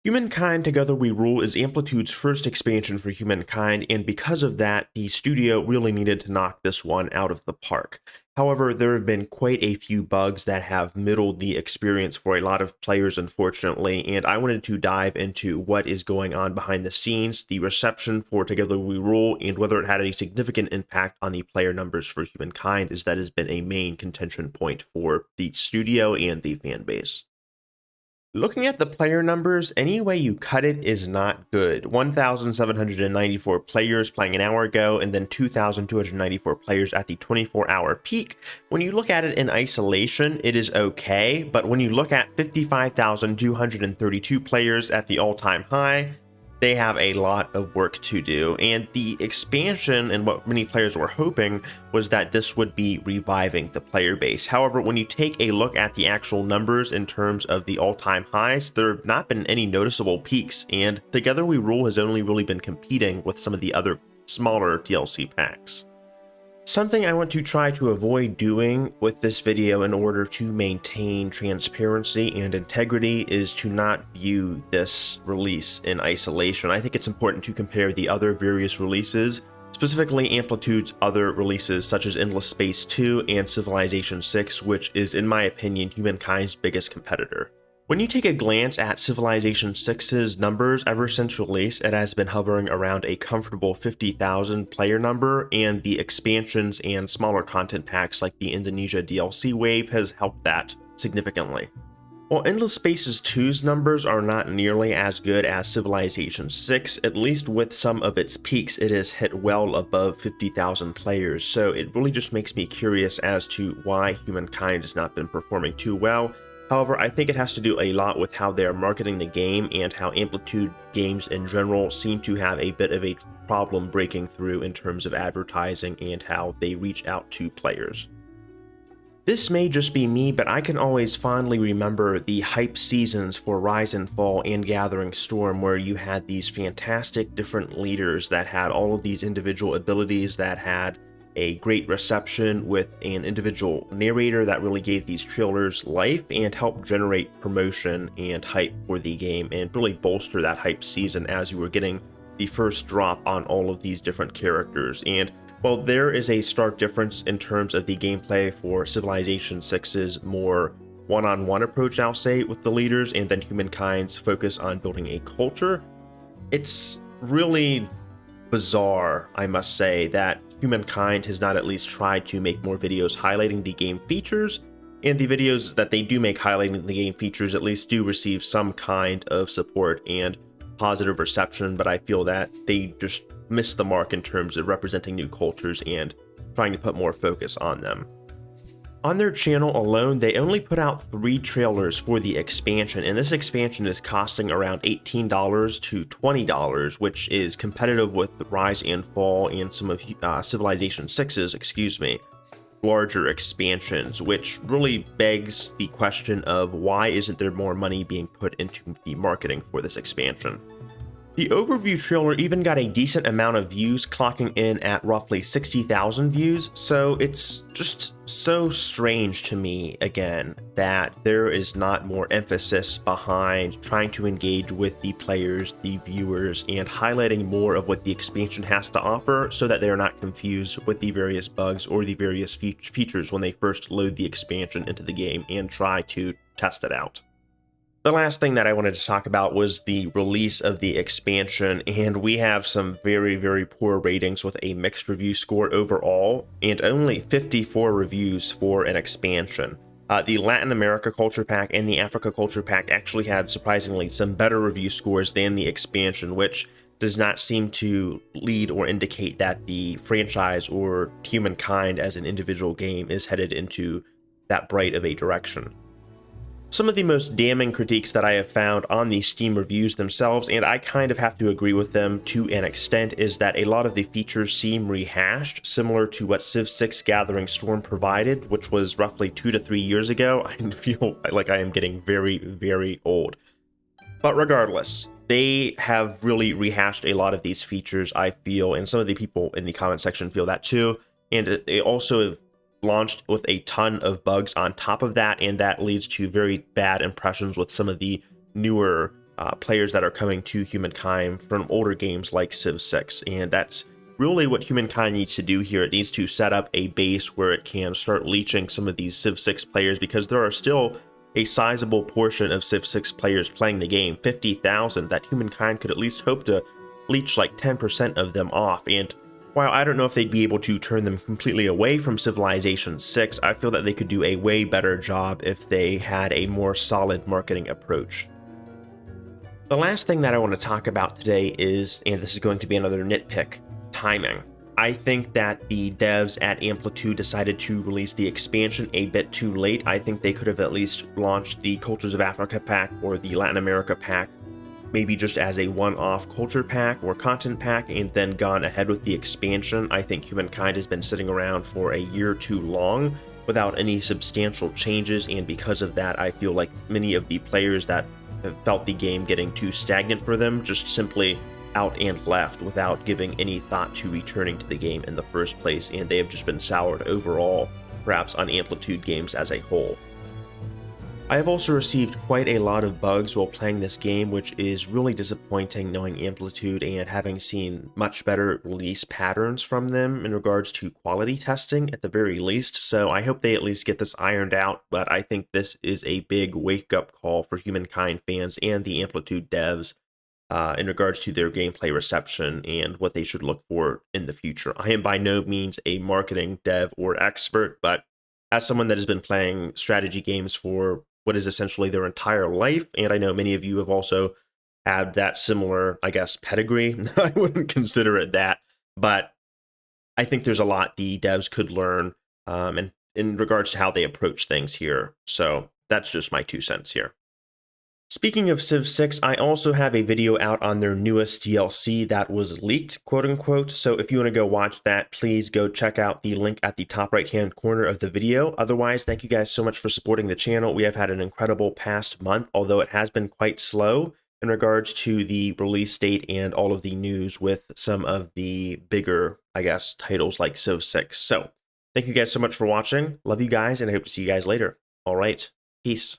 Humankind Together We Rule is Amplitude's first expansion for Humankind, and because of that, the studio really needed to knock this one out of the park. However, there have been quite a few bugs that have middled the experience for a lot of players, unfortunately, and I wanted to dive into what is going on behind the scenes, the reception for Together We Rule, and whether it had a significant impact on the player numbers for Humankind, as that has been a main contention point for the studio and the fan base. Looking at the player numbers, any way you cut it is not good. 1,794 players playing an hour ago, and then 2,294 players at the 24-hour peak. When you look at it in isolation, it is okay, but when you look at 55,232 players at the all-time high, they have a lot of work to do, and the expansion and what many players were hoping was that this would be reviving the player base. However, when you take a look at the actual numbers in terms of the all-time highs, there have not been any noticeable peaks, and Together We Rule has only really been competing with some of the other smaller DLC packs. Something I want to try to avoid doing with this video in order to maintain transparency and integrity is to not view this release in isolation. I think it's important to compare the other various releases, specifically Amplitude's other releases such as Endless Space 2 and Civilization 6, which is, in my opinion, Humankind's biggest competitor. When you take a glance at Civilization 6's numbers, ever since release, it has been hovering around a comfortable 50,000 player number, and the expansions and smaller content packs like the Indonesia DLC wave has helped that significantly. While Endless Spaces 2's numbers are not nearly as good as Civilization 6, at least with some of its peaks, it has hit well above 50,000 players, so it really just makes me curious as to why Humankind has not been performing too well. However, I think it has to do a lot with how they are marketing the game and how Amplitude games in general seem to have a bit of a problem breaking through in terms of advertising and how they reach out to players. This may just be me, but I can always fondly remember the hype seasons for Rise and Fall and Gathering Storm, where you had these fantastic different leaders that had all of these individual abilities that had a great reception with an individual narrator that really gave these trailers life and helped generate promotion and hype for the game and really bolster that hype season as you were getting the first drop on all of these different characters. And while there is a stark difference in terms of the gameplay for Civilization 6's more one-on-one approach, I'll say, with the leaders, and then Humankind's focus on building a culture, it's really bizarre, I must say, that Humankind has not at least tried to make more videos highlighting the game features, and the videos that they do make highlighting the game features at least do receive some kind of support and positive reception, but I feel that they just missed the mark in terms of representing new cultures and trying to put more focus on them. On their channel alone, they only put out 3 trailers for the expansion, and this expansion is costing around $18 to $20, which is competitive with Rise and Fall and some of Civilization 6's, larger expansions, which really begs the question of why isn't there more money being put into the marketing for this expansion. The overview trailer even got a decent amount of views, clocking in at roughly 60,000 views, so it's just so strange to me, again, that there is not more emphasis behind trying to engage with the players, the viewers, and highlighting more of what the expansion has to offer so that they're not confused with the various bugs or the various features when they first load the expansion into the game and try to test it out. The last thing that I wanted to talk about was the release of the expansion, and we have some very, very poor ratings with a mixed review score overall, and only 54 reviews for an expansion. The Latin America Culture Pack and the Africa Culture Pack actually had surprisingly some better review scores than the expansion, which does not seem to lead or indicate that the franchise or Humankind as an individual game is headed into that bright of a direction. Some of the most damning critiques that I have found on the Steam reviews themselves, and I kind of have to agree with them to an extent, is that a lot of the features seem rehashed, similar to what Civ 6 Gathering Storm provided, which was roughly 2 to 3 years ago. I feel like I am getting very, very old. But regardless, they have really rehashed a lot of these features, I feel, and some of the people in the comment section feel that too, and they also have launched with a ton of bugs on top of that, and that leads to very bad impressions with some of the newer players that are coming to Humankind from older games like Civ 6. And that's really what Humankind needs to do here. It needs to set up a base where it can start leeching some of these Civ 6 players, because there are still a sizable portion of Civ 6 players playing the game, 50,000, that Humankind could at least hope to leech like 10% of them off. And while I don't know if they'd be able to turn them completely away from Civilization 6, I feel that they could do a way better job if they had a more solid marketing approach. The last thing that I want to talk about today is, and this is going to be another nitpick, timing. I think that the devs at Amplitude decided to release the expansion a bit too late. I think they could have at least launched the Cultures of Africa pack or the Latin America pack, maybe just as a one-off culture pack or content pack, and then gone ahead with the expansion. I think Humankind has been sitting around for a year too long without any substantial changes, and because of that, I feel like many of the players that have felt the game getting too stagnant for them just simply out and left without giving any thought to returning to the game in the first place, and they have just been soured overall, perhaps on Amplitude games as a whole. I have also received quite a lot of bugs while playing this game, which is really disappointing, knowing Amplitude and having seen much better release patterns from them in regards to quality testing at the very least. So I hope they at least get this ironed out, but I think this is a big wake-up call for Humankind fans and the Amplitude devs in regards to their gameplay reception and what they should look for in the future. I am by no means a marketing dev or expert, but as someone that has been playing strategy games for what is essentially their entire life, and I know many of you have also had that similar, I guess, pedigree. I wouldn't consider it that, but I think there's a lot the devs could learn and in regards to how they approach things here. So that's just my 2 cents here. Speaking of Civ 6, I also have a video out on their newest DLC that was leaked, quote unquote. So if you want to go watch that, please go check out the link at the top right hand corner of the video. Otherwise, thank you guys so much for supporting the channel. We have had an incredible past month, although it has been quite slow in regards to the release date and all of the news with some of the bigger, I guess, titles like Civ 6. So thank you guys so much for watching. Love you guys, and I hope to see you guys later. All right, peace.